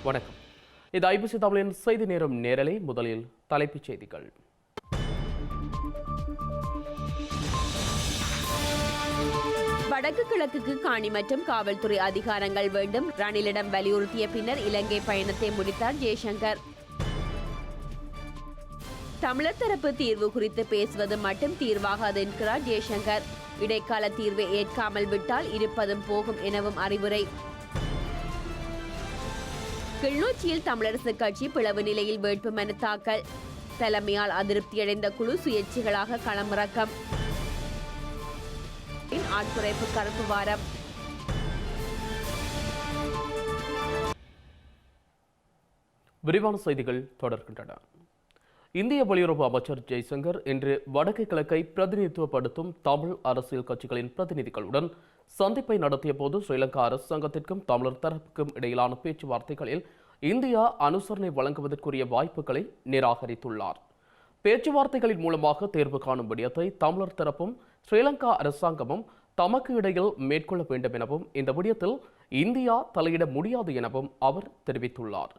வணக்கம். இது ஐபிசி தமிழின் செய்தி நேரம் நேரலை. முதலில் தலைப்புச் செய்திகள். வடக்கு கிழக்குக்கு காணி மற்றும் காவல்துறை அதிகாரங்கள் வேண்டும், ரணிலிடம் வலியுறுத்திய பின்னர் இலங்கை பயணத்தை முடித்தார் ஜெய்சங்கர். தமிழர் தரப்பு தீர்வு குறித்து பேசுவது மட்டும் தீர்வாகாது என்கிறார் ஜெய்சங்கர். இடைக்கால தீர்வை ஏற்காமல் விட்டால் இருப்பதும் போகும் எனவும் அறிவுரை. கிளிநொச்சியில் தமிழரசு கட்சி பிளவு நிலையில் வேட்புமனு தாக்கல். தலைமையால் அதிருப்தியடைந்த குழு சுயேட்சைகளாக களமிறக்கம். ஆட்குறைப்பு கருப்பு வாரம். விரிவான செய்திகள் தொடர்கின்றன. இந்திய வெளியுறவு அமைச்சர் ஜெய்சங்கர் இன்று வடக்கு கிழக்கை பிரதிநிதித்துவப்படுத்தும் தமிழ் அரசியல் கட்சிகளின் பிரதிநிதிகளுடன் சந்திப்பை நடத்திய போது ஸ்ரீலங்கா அரசாங்கத்திற்கும் தமிழர் தரப்புக்கும் இடையிலான பேச்சுவார்த்தைகளில் இந்தியா அனுசரணை வழங்குவதற்குரிய வாய்ப்புகளை நிராகரித்துள்ளார். பேச்சுவார்த்தைகளின் மூலமாக தேர்வு காணும் விடயத்தை தமிழர் தரப்பும் ஸ்ரீலங்கா அரசாங்கமும் தமக்கு இடையில் மேற்கொள்ள வேண்டும் எனவும் இந்த விடயத்தில் இந்தியா தலையிட முடியாது எனவும் அவர் தெரிவித்துள்ளார்.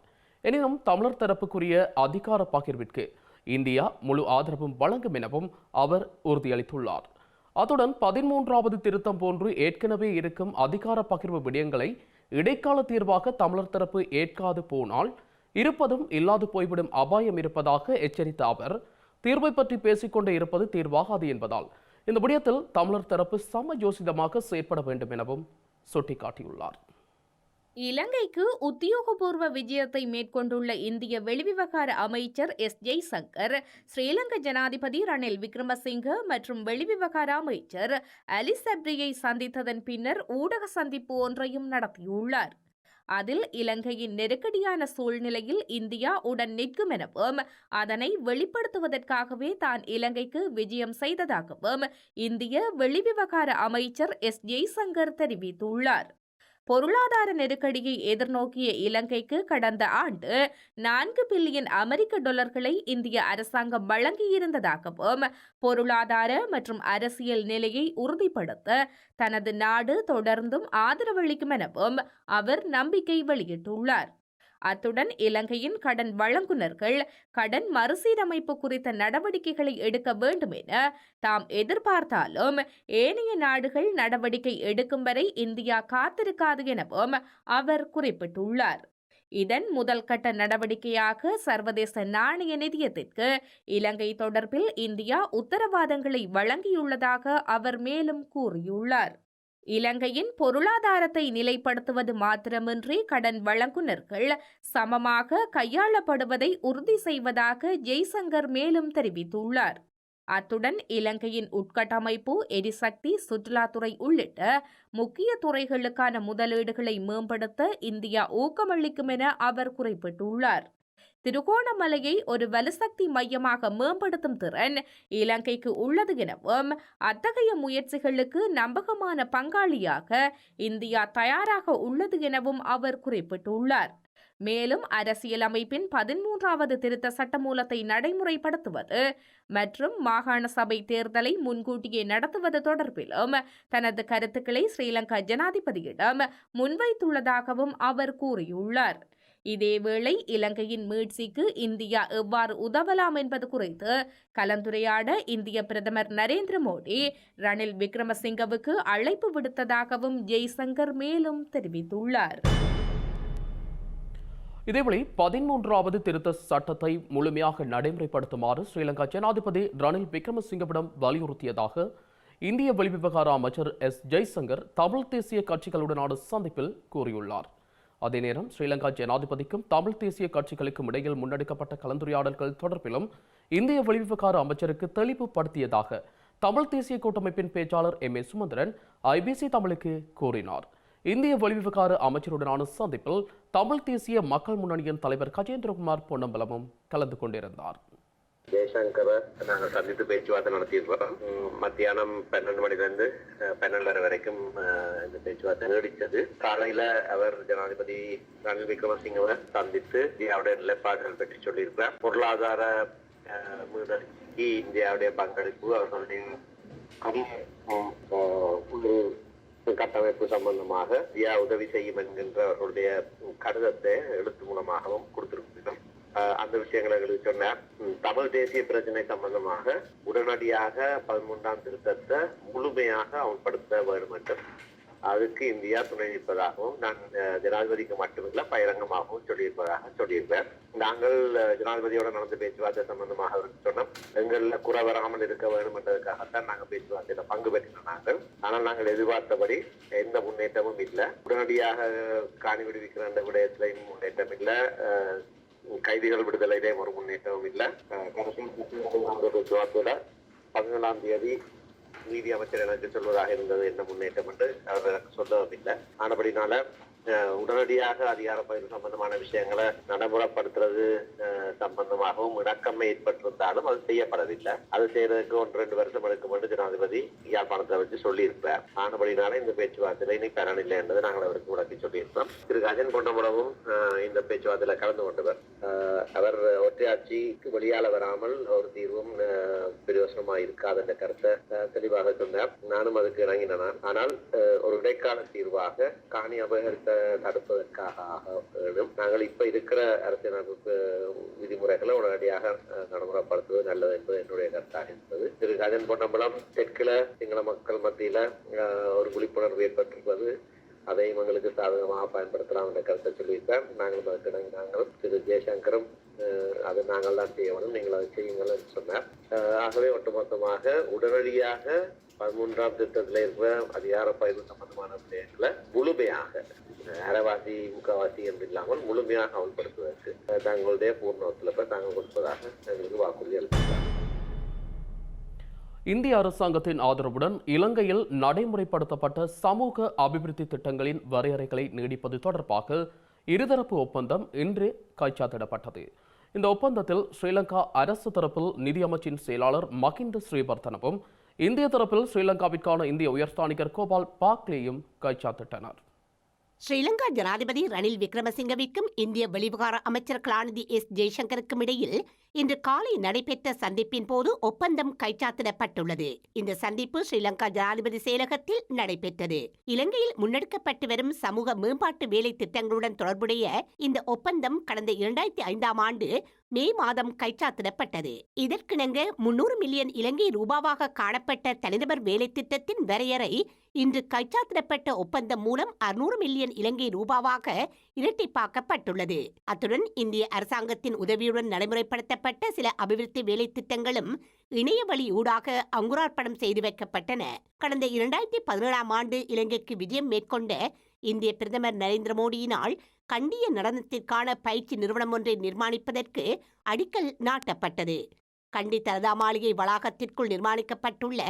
எனினும் தமிழர் தரப்புக்குரிய அதிகார பகிர்விற்கு இந்தியா முழு ஆதரவும் வழங்கும் எனவும் அவர் உறுதியளித்துள்ளார். அத்துடன் 13வது திருத்தம் போன்று ஏற்கனவே இருக்கும் அதிகார பகிர்வு விடயங்களை இடைக்கால தீர்வாக தமிழர் தரப்பு ஏற்காது போனால் இருப்பதும் இல்லாது போய்விடும் அபாயம் இருப்பதாக எச்சரித்த அவர், தீர்வை பற்றி பேசிக்கொண்டே இருப்பது தீர்வாகாது என்பதால் இந்த விடயத்தில் தமிழர் தரப்பு சமயோசிதமாக செயற்பட வேண்டும் எனவும் சுட்டிக்காட்டியுள்ளார். இலங்கைக்கு உத்தியோகபூர்வ விஜயத்தை மேற்கொண்டுள்ள இந்திய வெளிவிவகார அமைச்சர் எஸ் ஜெய்சங்கர் ஸ்ரீலங்கா ஜனாதிபதி ரணில் விக்ரமசிங்க மற்றும் வெளிவிவகார அமைச்சர் அலி சப்ரியை சந்தித்ததன் பின்னர் ஊடக சந்திப்பு ஒன்றையும் நடத்தியுள்ளார். அதில் இலங்கையின் நெருக்கடியான சூழ்நிலையில் இந்தியா உடன் நிற்கும் எனவும் அதனை வெளிப்படுத்துவதற்காகவே தான் இலங்கைக்கு விஜயம் செய்ததாகவும் இந்திய வெளிவிவகார அமைச்சர் எஸ் ஜெய்சங்கர் தெரிவித்துள்ளார். பொருளாதார நெருக்கடியை எதிர்நோக்கிய இலங்கைக்கு கடந்த ஆண்டு 4 பில்லியன் அமெரிக்க டாலர்களை இந்திய அரசாங்கம் வழங்கியிருந்ததாகவும் பொருளாதார மற்றும் அரசியல் நிலையை உறுதிப்படுத்த தனது நாடு தொடர்ந்தும் ஆதரவளிக்கும் எனவும் அவர் நம்பிக்கை வெளியிட்டுள்ளார். அத்துடன் இலங்கையின் கடன் வழங்குநர்கள் கடன் மறுசீரமைப்பு குறித்த நடவடிக்கைகளை எடுக்க வேண்டும் என தாம் எதிர்பார்த்தாலும் ஏனைய நாடுகள் நடவடிக்கை எடுக்கும் வரை இந்தியா காத்திருக்காது எனவும் அவர் குறிப்பிட்டுள்ளார். இதன் முதல் கட்ட நடவடிக்கையாக சர்வதேச நாணய நிதியத்திற்கு இலங்கை தொடர்பில் இந்தியா உத்தரவாதங்களை வழங்கியுள்ளதாக அவர் மேலும் கூறியுள்ளார். இலங்கையின் பொருளாதாரத்தை நிலைப்படுத்துவது மாத்திரமின்றி கடன் வழங்குநர்கள் சமமாக கையாளப்படுவதை உறுதி செய்வதாக ஜெய்சங்கர் மேலும் தெரிவித்துள்ளார். அத்துடன் இலங்கையின் உட்கட்டமைப்பு, எரிசக்தி, சுற்றுலாத்துறை உள்ளிட்ட முக்கிய துறைகளுக்கான முதலீடுகளை மேம்படுத்த இந்தியா ஊக்கமளிக்கும் என அவர் குறிப்பிட்டுள்ளார். திருகோணமலையை ஒரு வலுசக்தி மையமாக மேம்படுத்தும் திறன் இலங்கைக்கு உள்ளது எனவும் அத்தகைய முயற்சிகளுக்கு நம்பகமான பங்காளியாக இந்தியா தயாராக உள்ளது எனவும் அவர் குறிப்பிட்டுள்ளார். மேலும் அரசியலமைப்பின் 13வது திருத்த சட்டமூலத்தை நடைமுறைப்படுத்துவது மற்றும் மாகாண சபை தேர்தலை முன்கூட்டியே நடத்துவது தொடர்பிலும் தனது கருத்துக்களை ஸ்ரீலங்கா ஜனாதிபதியிடம் முன்வைத்துள்ளதாகவும் அவர் கூறியுள்ளார். இதேவேளை இலங்கையின் மீட்சிக்கு இந்தியா எவ்வாறு உதவலாம் என்பது குறித்து கலந்துரையாட இந்திய பிரதமர் நரேந்திர மோடி ரணில் விக்ரமசிங்கவுக்கு அழைப்பு விடுத்ததாகவும் ஜெய்சங்கர் மேலும் தெரிவித்துள்ளார். இதேவேளை 13வது திருத்த சட்டத்தை முழுமையாக நடைமுறைப்படுத்துமாறு ஸ்ரீலங்கா ஜனாதிபதி ரணில் விக்ரமசிங்கவிடம் வலியுறுத்தியதாக இந்திய வெளிவிவகார அமைச்சர் எஸ் ஜெய்சங்கர் தமிழ் தேசிய கட்சிகளுடனான சந்திப்பில் கூறியுள்ளார். அதே நேரம் ஸ்ரீலங்கா ஜனாதிபதிக்கும் தமிழ் தேசிய கட்சிகளுக்கும் இடையில் முன்னெடுக்கப்பட்ட கலந்துரையாடல்கள் தொடர்பிலும் இந்திய வெளிவிவகார அமைச்சருக்கு தெளிவுபடுத்தியதாக தமிழ் தேசிய கூட்டமைப்பின் பேச்சாளர் எம் ஏ சுமந்திரன் ஐபிசி தமிழுக்கு கூறினார். இந்திய வெளிவிவகார அமைச்சருடனான சந்திப்பில் தமிழ் தேசிய மக்கள் முன்னணியின் தலைவர் கஜேந்திரகுமார் பொன்னம்பலமும் கலந்து கொண்டிருந்தார். ஜெய்சங்கரை நாங்கள் சந்தித்து பேச்சுவார்த்தை நடத்தியிருக்கிறோம். மத்தியானம் 12 மணிலிருந்து 12:30 வரைக்கும் இந்த பேச்சுவார்த்தை நீடித்தது. காலையில அவர் ஜனாதிபதி ரணில் விக்ரமசிங்கவை சந்தித்து இந்தியாவுடைய நிலைப்பாடுகள் பற்றி சொல்லியிருக்கிறார். பொருளாதார இந்தியாவுடைய பங்களிப்பு அவர்களுடைய கட்டமைப்பு சம்பந்தமாக இந்தியா உதவி செய்யும் என்கின்ற அவர்களுடைய கடிதத்தை எழுத்து மூலமாகவும் கொடுத்திருக்கிறோம். அந்த விஷயங்களை எங்களுக்கு சொன்னார். தமிழ் தேசிய பிரச்சனை சம்பந்தமாக உடனடியாக 13ஆம் திருத்தத்தை முழுமையாக அமல்படுத்த வேண்டும் என்றும் அதுக்கு இந்தியா துணை நிற்பதாகவும் நான் ஜனாதிபதிக்கு மட்டுமில்ல பகிரங்கமாகவும் சொல்லியிருப்பேன். நாங்கள் ஜனாதிபதியோட நடந்த பேச்சுவார்த்தை சம்பந்தமாக சொன்னோம். எங்கள்ல குறை வராமல் இருக்க வேண்டும் என்றதுக்காகத்தான் நாங்கள் பேச்சுவார்த்தையில பங்கு பெற்றினோம் நாங்கள். ஆனால் நாங்கள் எதிர்பார்த்தபடி எந்த முன்னேற்றமும் இல்லை. உடனடியாக காணி விடுவிக்கிற அந்த விடயத்திலையும் முன்னேற்றம் இல்லை. கைதிகள் விடுதலையிலேயும் ஒரு முன்னேற்றமும் இல்லை. பேச்சுவார்த்தையில 17ஆம் தேதி நீதி அமைச்சர் எனக்கு சொல்வதாக இருந்தது என்ன முன்னேற்றம் என்று அவர் எனக்கு சொல்லவும் இல்லை. ஆனபடினால உடனடியாக அதிகார பகிர்வு சம்பந்தமான விஷயங்களை நடைமுறைப்படுத்துறது சம்பந்தமாகவும் இணக்கமே ஏற்பட்டிருந்தாலும் அது செய்யப்படவில்லை. அது செய்யறதுக்கு 1-2 வருஷம் எடுக்கும் என்று ஜனாதிபதி யாழ்ப்பாணத்தை வச்சு சொல்லியிருப்பார். ஆனபடினால இந்த பேச்சுவார்த்தையில இனி பெறன் இல்லை என்பதை நாங்கள் அவருக்கு விளக்கி சொல்லியிருக்கிறோம். திரு கஜன் பொன்னம்பலமும் இந்த பேச்சுவார்த்தையில கலந்து கொண்டவர். அவர் ஒற்றையாட்சிக்கு வெளியால வராமல் ஒரு தீர்வும் பிரயோசனமா இருக்காது என்ற கருத்தை தெளிவாக சொன்னார். நானும் அதுக்கு இணங்கினான். ஆனால் ஒரு இடைக்கால தீர்வாக காணி அபகரித்த தடுப்பதற்காக நாங்கள் இப்ப இருக்கிற அரசியலமைப்பு விதிமுறைகளை உடனடியாக நடைமுறைப்படுத்துவது நல்லது என்பது என்னுடைய கருத்தாக இருந்தது. திரு கஜன் பொன்னம்பலம் தெற்கில சிங்கள மக்கள் மத்தியில ஒரு விழிப்புணர்வு ஏற்பட்டிருப்பது அதையும் எங்களுக்கு சாதகமாக பயன்படுத்தலாம் என்ற கருத்தை சொல்லியிருக்கார். நாங்களும் அதுக்கு இணங்கினாங்களும். திரு ஜெய்சங்கரும் அது நாங்கள் தான் செய்யணும், நீங்கள் அதை செய்யுங்கள் என்று சொன்னார். ஆகவே ஒட்டுமொத்தமாக உடனடியாக 13ஆம் திருத்தத்தில் இருக்கிற அதிகார பகிர்வு சம்பந்தமான விஷயங்களை முழுமையாக அரைவாசி முக்காவாசி என்று இல்லாமல் முழுமையாக அமல்படுத்துவதற்கு தங்களுடைய பூர்ண ஒத்துழைப்பை தாங்கள் கொடுப்பதாக எங்களுக்கு வாக்குறுதி அளித்தார். இந்திய அரசாங்கத்தின் ஆதரவுடன் இலங்கையில் நடைமுறைப்படுத்தப்பட்ட சமூக அபிவிருத்தி திட்டங்களின் வரையறைகளை நீடிப்பது தொடர்பாக இருதரப்பு ஒப்பந்தம் இன்று கைச்சாத்திடப்பட்டது. இந்த ஒப்பந்தத்தில் ஸ்ரீலங்கா அரசு தரப்பில் நிதியமைச்சின் செயலாளர் மகிந்த ஸ்ரீவர்தனவும் இந்திய தரப்பில் ஸ்ரீலங்காவிற்கான இந்திய உயர்ஸ்தானிகர் கோபால் பாக்லேயும் கைச்சாத்திட்டனர். ஸ்ரீலங்கா ஜனாதிபதி ரணில் விக்ரமசிங்கவிற்கும் இந்திய வெளிவிவகார அமைச்சர் கலாநிதி எஸ் ஜெய்சங்கருக்கும் இடையில் இன்று காலை நடைபெற்ற சந்திப்பின் போது ஒப்பந்தம் கைச்சாத்திடப்பட்டுள்ளது. இந்த சந்திப்பு ஸ்ரீலங்கா ஜனாதிபதி செயலகத்தில் நடைபெற்றது. இலங்கையில் முன்னெடுக்கப்பட்டு வரும் சமூக மேம்பாட்டு வேலை திட்டங்களுடன் தொடர்புடைய இந்த ஒப்பந்தம் கடந்த 2005ஆம் ஆண்டு மே மாதம் கைச்சாத்திடப்பட்டது. இதற்கிணங்க 300 மில்லியன் இலங்கை ரூபாவாக காணப்பட்ட தனிநபர் வேலை திட்டத்தின் வரையறை இன்று கைச்சாத்திடப்பட்ட ஒப்பந்தம் மூலம் 600 மில்லியன் இலங்கை ரூபாவாக இரட்டிப்பாக்கப்பட்டுள்ளது. அத்துடன் இந்திய அரசாங்கத்தின் உதவியுடன் நடைமுறைப்படுத்தப்பட்ட சில அபிவிருத்தி வேலை திட்டங்களும் இணைய வழி ஊடாக அங்குரார்ப்பணம் செய்து வைக்கப்பட்டன. கடந்த 2017ஆம் ஆண்டு இலங்கைக்கு விஜயம் மேற்கொண்ட இந்திய பிரதமர் நரேந்திர மோடியினால் கண்டிய நடனத்திற்கான பயிற்சி நிறுவனம் ஒன்றை நிர்மாணிப்பதற்கு அடிக்கல் நாட்டப்பட்டது. கண்டி தலதா மாளிகை வளாகத்திற்குள் நிர்மாணிக்கப்பட்டுள்ள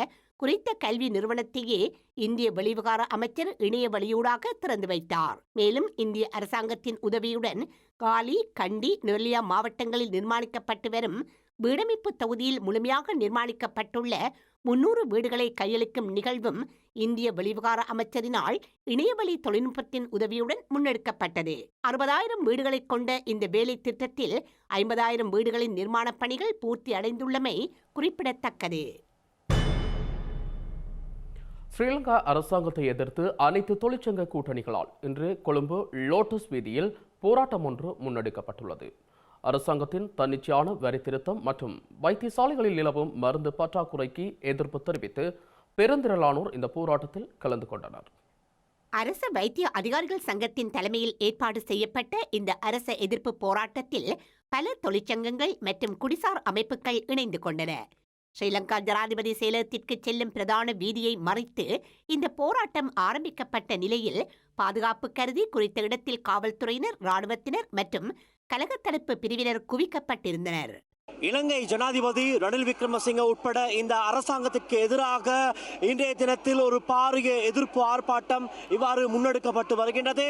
குறித்த கல்வி நிறுவனத்தையே இந்திய வெளிவிவகார அமைச்சர் இணைய வழியூடாக திறந்து வைத்தார். மேலும் இந்திய அரசாங்கத்தின் உதவியுடன் காலி, கண்டி, நெல்லியா மாவட்டங்களில் நிர்மாணிக்கப்பட்டு வரும் வீடமைப்பு தொகுதியில் முழுமையாக நிர்மாணிக்கப்பட்டுள்ள 300 வீடுகளை கையளிக்கும் நிகழ்வும் இந்திய வெளிவிவகார அமைச்சரினால் இணையவழி தொழில்நுட்பத்தின் உதவியுடன் முன்னெடுக்கப்பட்டது. 60,000 வீடுகளை கொண்ட இந்த வேலை திட்டத்தில் 50,000 வீடுகளின் நிர்மாணப் பணிகள் பூர்த்தி அடைந்துள்ளமை குறிப்பிடத்தக்கது. ஸ்ரீலங்கா அரசாங்கத்தை எதிர்த்து அனைத்து தொழிற்சங்க கூட்டணிகளால் இன்று கொழும்பு லோட்டஸ் வீதியில் போராட்டம் ஒன்று முன்னெடுக்கப்பட்டுள்ளது. அரசாங்கத்தின் தன்னிச்சையான வரி திருத்தம் மற்றும் வைத்தியசாலைகளில் நிலவும் மருந்து பற்றாக்குறைக்கு எதிர்ப்பு தெரிவித்து பெருந்திரளானோர் இந்த போராட்டத்தில் கலந்து கொண்டனர். அரச வைத்திய அதிகாரிகள் சங்கத்தின் தலைமையில் ஏற்பாடு செய்யப்பட்ட இந்த அரச எதிர்ப்பு போராட்டத்தில் பல தொழிற்சங்கங்கள் மற்றும் குடிசார் அமைப்புகள் இணைந்து கொண்டன. ஸ்ரீலங்கா ஜனாதிபதி செயலகத்திற்கு செல்லும் பிரதான வீதியை மறைத்து இந்த போராட்டம் ஆரம்பிக்கப்பட்ட நிலையில் பாதுகாப்பு கருதி குறித்த இடத்தில் காவல்துறையினர், இராணுவத்தினர் மற்றும் கலகத்தடுப்பு பிரிவினர் குவிக்கப்பட்டிருந்தனர். இலங்கை ஜனாதிபதி ரணில் விக்ரமசிங்க உட்பட இந்த அரசாங்கத்திற்கு எதிராக இன்றைய தினத்தில் ஒரு பாரிய எதிர்ப்பு ஆர்ப்பாட்டம் இவ்வாறு முன்னெடுக்கப்பட்டு வருகின்றது.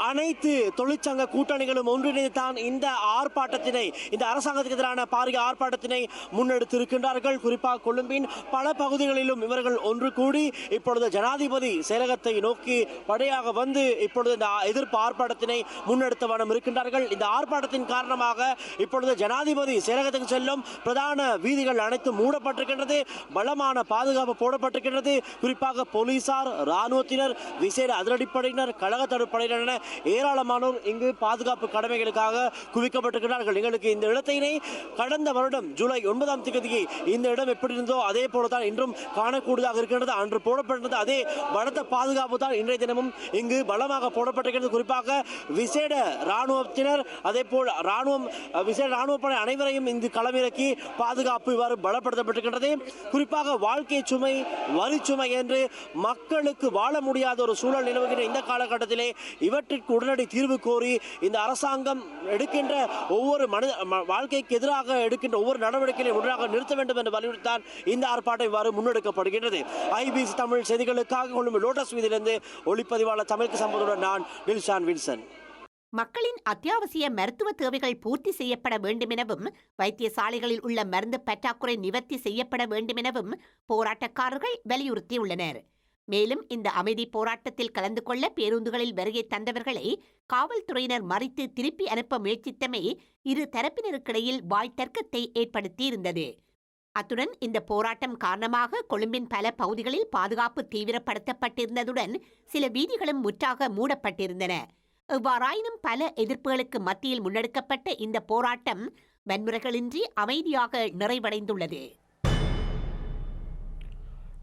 அனைத்து தொழிற்சங்க கூட்டணிகளும் ஒன்றிணைந்துதான் இந்த ஆர்ப்பாட்டத்தினை, இந்த அரசாங்கத்துக்கு எதிரான பாரிய ஆர்ப்பாட்டத்தினை முன்னெடுத்திருக்கின்றார்கள். குறிப்பாக கொழும்பின் பல பகுதிகளிலும் இவர்கள் ஒன்று கூடி இப்பொழுது ஜனாதிபதி செயலகத்தை நோக்கி படையாக வந்து இப்பொழுது இந்த எதிர்ப்பு ஆர்ப்பாட்டத்தினை முன்னெடுத்த வண்ணம் இருக்கின்றார்கள். இந்த ஆர்ப்பாட்டத்தின் காரணமாக இப்பொழுது ஜனாதிபதி செயலக தலைமையகத்துக்கு செல்லும் பிரதான வீதிகள் அனைத்தும் மூடப்பட்டிருக்கின்றது. பலமான பாதுகாப்பு போடப்பட்டிருக்கின்றது. குறிப்பாக போலீசார், இராணுவத்தினர், விசேட அதிரடிப்படையினர், கழக தடுப்படையினர் என ஏராளமானோர் இங்கு பாதுகாப்பு கடமைகளுக்காக குவிக்கப்பட்டிருக்கிறார்கள். எங்களுக்கு இந்த இடத்தினை கடந்த வருடம் ஜூலை 9ஆம் தேதிக்கு இந்த இடம் எப்படி இருந்தோ அதே போலதான் இன்றும் காணக்கூடியதாக இருக்கின்றது. அன்று போடப்பட்டிருந்த அதே பலத்த பாதுகாப்பு தான் இன்றைய தினமும் இங்கு பலமாக போடப்பட்டிருக்கிறது. குறிப்பாக விசேட இராணுவத்தினர், அதே போல் விசேட இராணுவப்படை அனைவரையும் இங்கு களமிறக்கி பாதுகாப்பு இவ்வாறு பலப்படுத்தப்பட்டிருக்கின்றது. குறிப்பாக வாழ்க்கை சுமை, வரி சுமை என்று மக்களுக்கு வாழ முடியாத ஒரு சூழல் நிலவுகின்ற இந்த காலகட்டத்திலே இவற்றிற்கு உடனடி தீர்வு கோரி இந்த அரசாங்கம் எடுக்கின்ற ஒவ்வொரு வாழ்க்கைக்கு எதிராக எடுக்கின்ற ஒவ்வொரு நடவடிக்கைகளையும் உடனாக நிறுத்த வேண்டும் என்று வலியுறுத்தான் இந்த ஆர்ப்பாட்டம் இவ்வாறு முன்னெடுக்கப்படுகின்றது. ஐபிசி தமிழ் செய்திகளுக்காக கொள்ளும் லோட்டஸ் வீதியிலிருந்து ஒளிப்பதிவாளர் தமிழுக்கு சம்பவத்துடன் நான் டில்ஷான் வில்சன். மக்களின் அத்தியாவசிய மருத்துவ தேவைகள் பூர்த்தி செய்யப்பட வேண்டுமெனவும் வைத்தியசாலைகளில் உள்ள மருந்து பற்றாக்குறை நிவர்த்தி செய்யப்பட வேண்டுமெனவும் போராட்டக்காரர்கள் வலியுறுத்தியுள்ளனர். மேலும் இந்த அமைதி போராட்டத்தில் கலந்து கொள்ள பேருந்துகளில் வருகை தந்தவர்களை காவல்துறையினர் மறித்து திருப்பி அனுப்ப முயற்சித்தமை இரு தரப்பினருக்கிடையில் வாய் தர்க்கத்தை ஏற்படுத்தியிருந்தது. அத்துடன் இந்த போராட்டம் காரணமாக கொழும்பின் பல பகுதிகளில் பாதுகாப்பு தீவிரப்படுத்தப்பட்டிருந்ததுடன் சில வீதிகளும் முற்றாக மூடப்பட்டிருந்தன. எவ்வாறாயினும் பல எதிர்ப்புகளுக்கு மத்தியில் முன்னெடுக்கப்பட்ட இந்த போராட்டம் வன்முறைகளின்றி அமைதியாக நிறைவடைந்துள்ளது.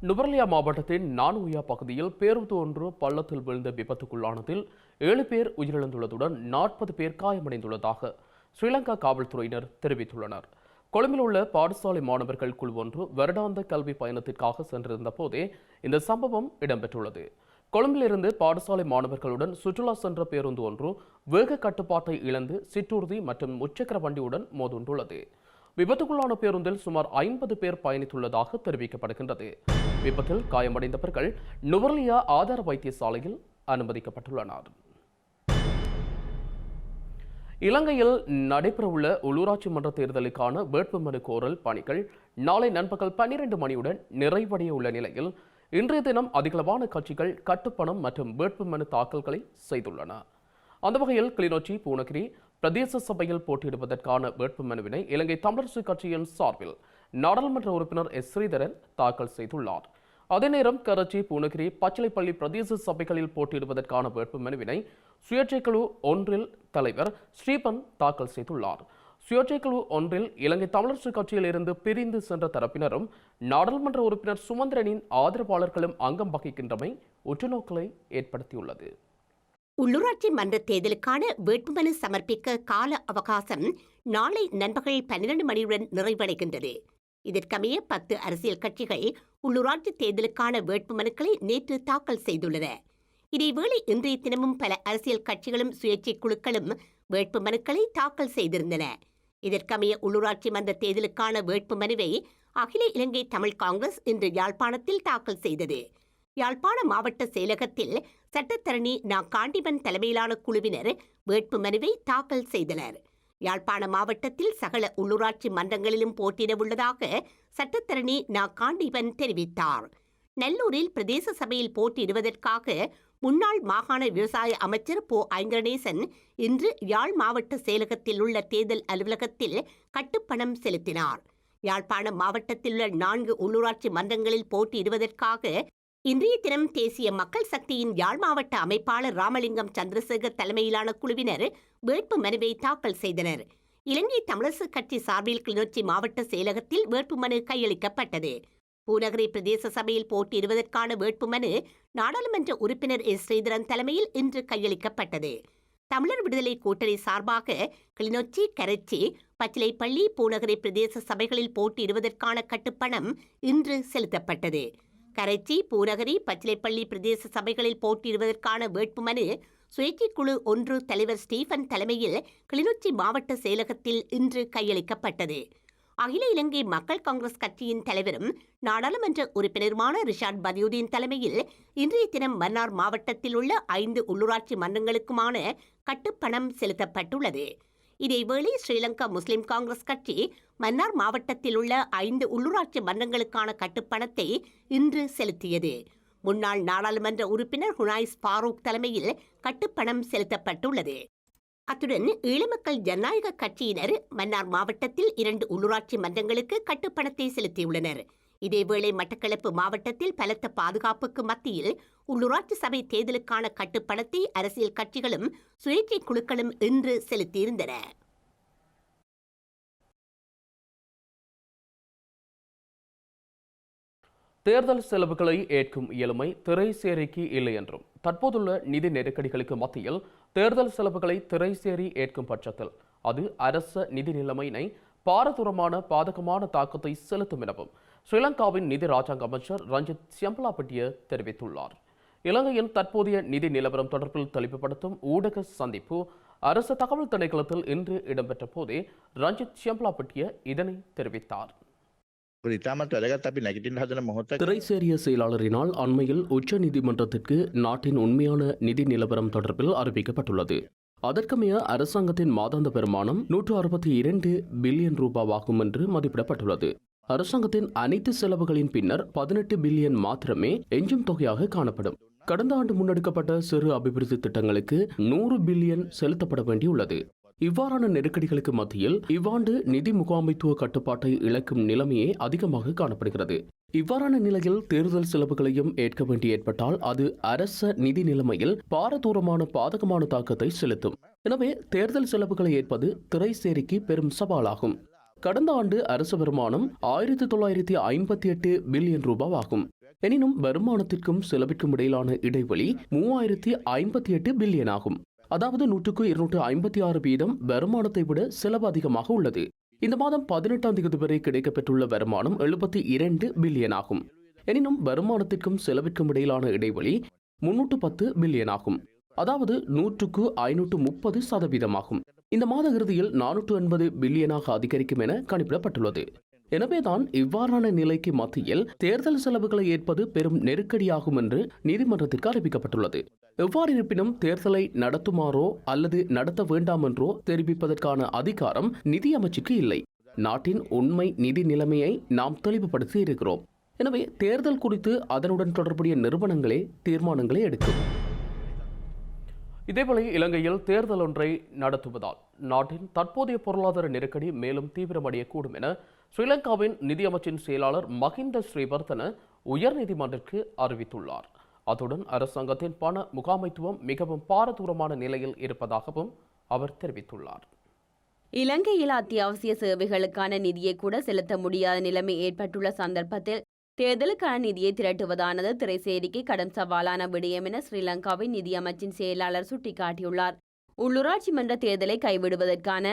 நுவரெலியா மாவட்டத்தின் நானுயா பகுதியில் பேருந்து ஒன்று பள்ளத்தில் விழுந்த விபத்துக்குள்ளானதில் 7 பேர் உயிரிழந்துள்ளதுடன் 40 பேர் காயமடைந்துள்ளதாக ஸ்ரீலங்கா காவல்துறையினர் தெரிவித்துள்ளனர். கொழும்பில் உள்ள பாடசாலை மாணவர்கள் குழு ஒன்று வருடாந்த கல்வி பயணத்திற்காக சென்றிருந்த போதே இந்த சம்பவம் இடம்பெற்றுள்ளது. கொழும்பிலிருந்து பாடசாலை மாணவர்களுடன் சுற்றுலா சென்ற பேருந்து ஒன்று வேக கட்டுப்பாட்டை இழந்து சிற்றூர்தி மற்றும் முச்சக்கர வண்டியுடன் மோதுண்டுள்ளது. விபத்துக்குள்ளான பேருந்தில் சுமார் 50 பேர் பயணித்துள்ளதாக தெரிவிக்கப்படுகின்றது. விபத்தில் காயமடைந்தவர்கள் நுவரெலியா ஆதார வைத்தியசாலையில் அனுமதிக்கப்பட்டுள்ளனர். இலங்கையில் நடைபெறவுள்ள உள்ளூராட்சி மன்ற தேர்தலுக்கான வேட்புமனு கோரல் பணிகள் நாளை நண்பகல் 12 மணியுடன் நிறைவடைய உள்ள நிலையில் இன்றைய தினம் அதிகளவான கட்சிகள் கட்டுப்பணம் மற்றும் வேட்புமனு தாக்கல்களை செய்துள்ளன. அந்த வகையில் கிளிநொச்சி, பூநகரி பிரதேச சபையில் போட்டியிடுவதற்கான வேட்புமனுவினை இலங்கை தமிழரசு கட்சியின் சார்பில் நாடாளுமன்ற உறுப்பினர் எஸ். ஸ்ரீதரன் தாக்கல் செய்துள்ளார். அதே நேரம் கரச்சி, பூநகரி, பச்சிலைப்பள்ளி பிரதேச சபைகளில் போட்டியிடுவதற்கான வேட்புமனுவினை சுயேட்சை குழு ஒன்றில் தலைவர் ஸ்ரீபன் தாக்கல் செய்துள்ளார். சுயேட்சை குழு ஒன்றில் இலங்கை தமிழரசு கட்சியில் இருந்து பிரிந்து சென்ற தரப்பினரும் நாடாளுமன்ற உறுப்பினர் சுமந்திரனின் ஆதரவாளர்களும் அங்கம் வகிக்கின்றமை உற்றுநோக்கலை ஏற்படுத்தியுள்ளது. உள்ளூராட்சி மன்ற தேர்தலுக்கான வேட்புமனு சமர்ப்பிக்க கால அவகாசம் நாளை நண்பகல் 12 மணியுடன் நிறைவடைகின்றது. இதற்கமைய 10 அரசியல் கட்சிகள் உள்ளூராட்சி தேர்தலுக்கான வேட்புமனுக்களை நேற்று தாக்கல் செய்துள்ளன. இதேவேளை இன்றைய தினமும் பல அரசியல் கட்சிகளும் சுயேட்சை குழுக்களும் வேட்புமனுக்களை தாக்கல் செய்திருந்தன. இதற்கமைய உள்ளூராட்சி மன்ற தேர்தலுக்கான வேட்புமனுவை அகில இலங்கை தமிழ் காங்கிரஸ் இன்று யாழ்ப்பாணத்தில் தாக்கல் செய்தது. யாழ்ப்பாண மாவட்ட செயலகத்தில் சட்டத்தரணி காண்டிபன் தலைமையிலான குழுவினர் வேட்புமனுவை தாக்கல் செய்தனர். யாழ்ப்பாண மாவட்டத்தில் சகல உள்ளூராட்சி மன்றங்களிலும் போட்டியிடவுள்ளதாக சட்டத்தரணி காண்டிபன் தெரிவித்தார். நல்லூரில் பிரதேச சபையில் போட்டியிடுவதற்காக முன்னாள் மாகாண விவசாய அமைச்சர் போ. ஐங்கரநேசன் இன்று யாழ் மாவட்ட செயலகத்தில் உள்ள தேர்தல் அலுவலகத்தில் கட்டுப்பணம் செலுத்தினார். யாழ்ப்பாண மாவட்டத்தில் உள்ள 4 உள்ளூராட்சி மன்றங்களில் போட்டியிடுவதற்காக இன்றைய தினம் தேசிய மக்கள் சக்தியின் யாழ் மாவட்ட அமைப்பாளர் ராமலிங்கம் சந்திரசேகர் தலைமையிலான குழுவினர் வேட்புமனுவை தாக்கல் செய்தனர். இலங்கை தமிழரசு கட்சி சார்பில் கிளிநொச்சி மாவட்ட செயலகத்தில் வேட்புமனு கையளிக்கப்பட்டது. பூநகரி பிரதேச சபையில் போட்டியிடுவதற்கான வேட்புமனு நாடாளுமன்ற உறுப்பினர் எஸ். ஸ்ரீதரன் தலைமையில் இன்று கையளிக்கப்பட்டது. தமிழர் விடுதலை கூட்டணி சார்பாக கிளிநொச்சி, கரச்சி, பச்சிலைப்பள்ளி, பூநகரி பிரதேச சபைகளில் போட்டியிடுவதற்கான கட்டுப்பணம் இன்று செலுத்தப்பட்டது. கரச்சி, பூநகரி, பச்சிலைப்பள்ளி பிரதேச சபைகளில் போட்டியிடுவதற்கான வேட்புமனு சுயேட்சை குழு 1 தலைவர் ஸ்டீபன் தலைமையில் கிளிநொச்சி மாவட்ட செயலகத்தில் இன்று கையளிக்கப்பட்டது. அகில இலங்கை மக்கள் காங்கிரஸ் கட்சியின் தலைவரும் நாடாளுமன்ற உறுப்பினருமான ரிஷாட் பதியுதீன் தலைமையில் இன்றைய தினம் மன்னார் மாவட்டத்தில் உள்ள 5 உள்ளூராட்சி மன்றங்களுக்குமான கட்டுப்பணம் செலுத்தப்பட்டுள்ளது. இதேவேளை ஸ்ரீலங்கா முஸ்லிம் காங்கிரஸ் கட்சி மன்னார் மாவட்டத்தில் உள்ள 5 உள்ளூராட்சி மன்றங்களுக்கான கட்டுப்பணத்தை இன்று செலுத்தியது. முன்னாள் நாடாளுமன்ற உறுப்பினர் ஹுனாய்ஸ் ஃபாரூக் தலைமையில் கட்டுப்பணம் செலுத்தப்பட்டுள்ளது. அத்துடன் ஈழமக்கள் ஜனநாயக கட்சியினர் மன்னார் மாவட்டத்தில் 2 உள்ளூராட்சி மன்றங்களுக்கு கட்டுப்பணத்தை செலுத்தியுள்ளனர். இதேவேளை மட்டக்களப்பு மாவட்டத்தில் பலத்த பாதுகாப்புக்கு மத்தியில் உள்ளூராட்சி சபை தேர்தலுக்கான கட்டுப்பணத்தை அரசியல் கட்சிகளும் சுயேட்சை குழுக்களும் இன்று செலுத்தியிருந்தன. தேர்தல் செலவுகளை ஏற்கும் இயலுமை திரைசேரிக்கு இல்லை என்றும் தற்போதுள்ள நிதி நெருக்கடிகளுக்கு மத்தியில் தேர்தல் செலவுகளை திரைசேரி ஏற்கும் பட்சத்தில் அது அரச நிதி நிலைமையினை பாரதூரமான பாதகமான தாக்கத்தை செலுத்தும் எனவும் ஸ்ரீலங்காவின் நிதி ராஜாங்க அமைச்சர் ரஞ்சித் சியம்பலாபட்டிய தெரிவித்துள்ளார். இலங்கையின் தற்போதைய நிதி நிலவரம் தொடர்பில் தெளிவுபடுத்தும் ஊடக சந்திப்பு அரசு தகவல் திணைக்களத்தில் இன்று இடம்பெற்ற போதே ரஞ்சித் சியம்பலாபட்டிய இதனை தெரிவித்தார். திரைசேரிய செயலாளரினால் அண்மையில் உச்ச நீதிமன்றத்திற்கு நாட்டின் உண்மையான நிதி நிலவரம் தொடர்பில் அறிவிக்கப்பட்டுள்ளது. அதற்கமைய அரசாங்கத்தின் மாதாந்த வருமானம் 162 பில்லியன் ரூபாவாகும் என்று மதிப்பிடப்பட்டுள்ளது. அரசாங்கத்தின் அனைத்து செலவுகளின் பின்னர் 18 பில்லியன் மாத்திரமே எஞ்சும் தொகையாக காணப்படும். கடந்த ஆண்டு முன்னெடுக்கப்பட்ட சிறு அபிவிருத்தி திட்டங்களுக்கு 100 பில்லியன் செலுத்தப்பட வேண்டியுள்ளது. இவ்வாறான நெருக்கடிகளுக்கு மத்தியில் இவ்வாண்டு நிதி முகாமைத்துவ கட்டுப்பாட்டை இழக்கும் நிலைமையே அதிகமாக காணப்படுகிறது. இவ்வாறான நிலையில் தேர்தல் செலவுகளையும் ஏற்க வேண்டி ஏற்பட்டால் அது அரச நிதி நிலைமையில் பாரதூரமான பாதகமான தாக்கத்தை செலுத்தும். எனவே தேர்தல் செலவுகளை ஏற்பது திரைசேரிக்கு பெரும் சவாலாகும். கடந்த ஆண்டு அரசு வருமானம் 1958 பில்லியன் ரூபாவாகும். எனினும் வருமானத்திற்கும் செலவிற்கும் இடையிலான இடைவெளி 3058 பில்லியன் ஆகும். அதாவது 100-256 வீதம் வருமானத்தை விட செலவு அதிகமாக உள்ளது. இந்த மாதம் 18ஆம் தேதி வரை கிடைக்கப்பெற்றுள்ள வருமானம் 72 பில்லியன் ஆகும். எனினும் வருமானத்திற்கும் செலவிற்கும் இடையிலான இடைவெளி 310 பில்லியன் ஆகும். அதாவது 100-530% ஆகும். இந்த மாத இறுதியில் 480 பில்லியனாக அதிகரிக்கும் என கணிப்பிடப்பட்டுள்ளது. எனவேதான் இவ்வாறான நிலைக்கு மத்தியில் தேர்தல் செலவுகளை ஏற்பது பெரும் நெருக்கடியாகும் என்று நீதிமன்றத்திற்கு அறிவிக்கப்பட்டுள்ளது. எவ்வாறு இருப்பினும் தேர்தலை நடத்துமாறோ அல்லது நடத்த வேண்டாம் என்றோ தெரிவிப்பதற்கான அதிகாரம் நிதி அமைச்சுக்கு இல்லை. நாட்டின் உண்மை நிதி நிலைமையை நாம் தெளிவுபடுத்தி இருக்கிறோம். எனவே தேர்தல் குறித்து அதனுடன் தொடர்புடைய நிறுவனங்களே தீர்மானங்களை எடுக்கும். இதேவேளை இலங்கையில் தேர்தல் ஒன்றை நடத்துவதால் நாட்டின் தற்போதைய பொருளாதார நெருக்கடி மேலும் தீவிரமடையக்கூடும் என ஸ்ரீலங்காவின் நிதியமைச்சின் செயலாளர் மஹிந்த ஸ்ரீவர்தன உயர்நீதிமன்றத்திற்கு அறிவித்துள்ளார். அத்துடன் அரசாங்கத்தின் பண முகாமைத்துவம் மிகவும் பாரதூரமான நிலையில் இருப்பதாகவும் அவர் தெரிவித்துள்ளார். இலங்கையில் அத்தியாவசிய சேவைகளுக்கான நிதியை கூட செலுத்த முடியாத நிலைமை ஏற்பட்டுள்ள சந்தர்ப்பத்தில் தேர்தலுக்கான நிதியை திரட்டுவதானது திரைசேரிக்கு கடும் சவாலான விடயம் என ஸ்ரீலங்காவின் நிதியமைச்சின் செயலாளர் சுட்டிக்காட்டியுள்ளார். உள்ளூராட்சி மன்ற தேர்தலை கைவிடுவதற்கான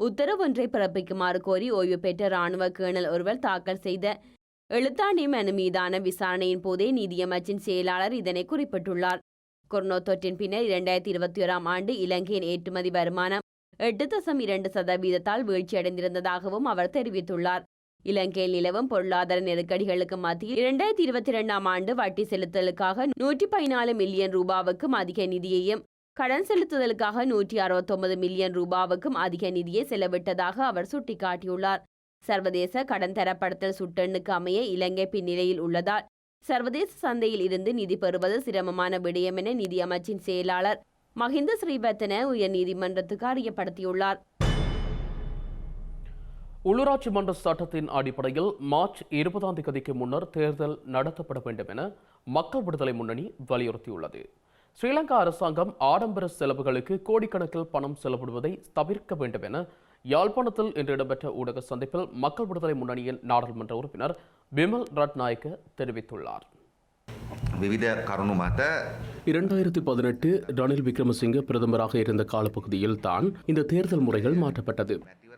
உத்தரவு ஒன்றை பிறப்பிக்குமாறு கோரி ஓய்வு பெற்ற இராணுவ கேர்னல் ஒருவர் தாக்கல் செய்த எழுத்தாணி மனு மீதான விசாரணையின் போதே நிதியமைச்சின் செயலாளர் இதனை குறிப்பிட்டுள்ளார். கொரோனா தொற்றின் பின்னர் 2021ஆம் ஆண்டு இலங்கையின் ஏற்றுமதி வருமானம் 8.2% வீழ்ச்சியடைந்திருந்ததாகவும் அவர் தெரிவித்துள்ளார். இலங்கையில் நிலவும் பொருளாதார நெருக்கடிகளுக்கு மத்தியில் 2022ஆம் ஆண்டு வட்டி செலுத்தலுக்காக 114 மில்லியன் ரூபாவுக்கும் அதிக நிதியையும் கடன் செலுத்துதலுக்காக 169 மில்லியன் ரூபாவுக்கும் அதிக நிதியை செலவிட்டதாக அவர் சுட்டிக்காட்டியுள்ளார். சர்வதேச கடன் தரப்படுத்தல் சுட்டெண்ணுக்கு அமைய இலங்கை பின்னிலையில் உள்ளதால் சர்வதேச சந்தையில் இருந்து நிதி பெறுவது சிரமமான விடயம் என நிதியமைச்சின் செயலாளர் மஹிந்த ஸ்ரீவர்தன உயர் நீதிமன்றத்துக்கு அறியப்படுத்தியுள்ளார். உள்ளூராட்சி மன்ற சட்டத்தின் அடிப்படையில் மார்ச் 20ஆம் தேதிக்கு முன்னர் தேர்தல் நடத்தப்பட வேண்டும் என மக்கள் விடுதலை முன்னணி வலியுறுத்தியுள்ளது. ஸ்ரீலங்கா அரசாங்கம் ஆடம்பர செலவுகளுக்கு கோடிக்கணக்கில் பணம் செலவிடுவதை தவிர்க்க வேண்டும் என யாழ்ப்பாணத்தில் இன்று இடம்பெற்ற ஊடக சந்திப்பில் மக்கள் விடுதலை முன்னணியின் நாடாளுமன்ற உறுப்பினர் பிமல் ரட்நாயக்க தெரிவித்துள்ளார். 2018 ரணில் விக்ரமசிங்க பிரதமராக இருந்த காலப்பகுதியில் தான் இந்த தேர்தல் முறைகள் மாற்றப்பட்டது.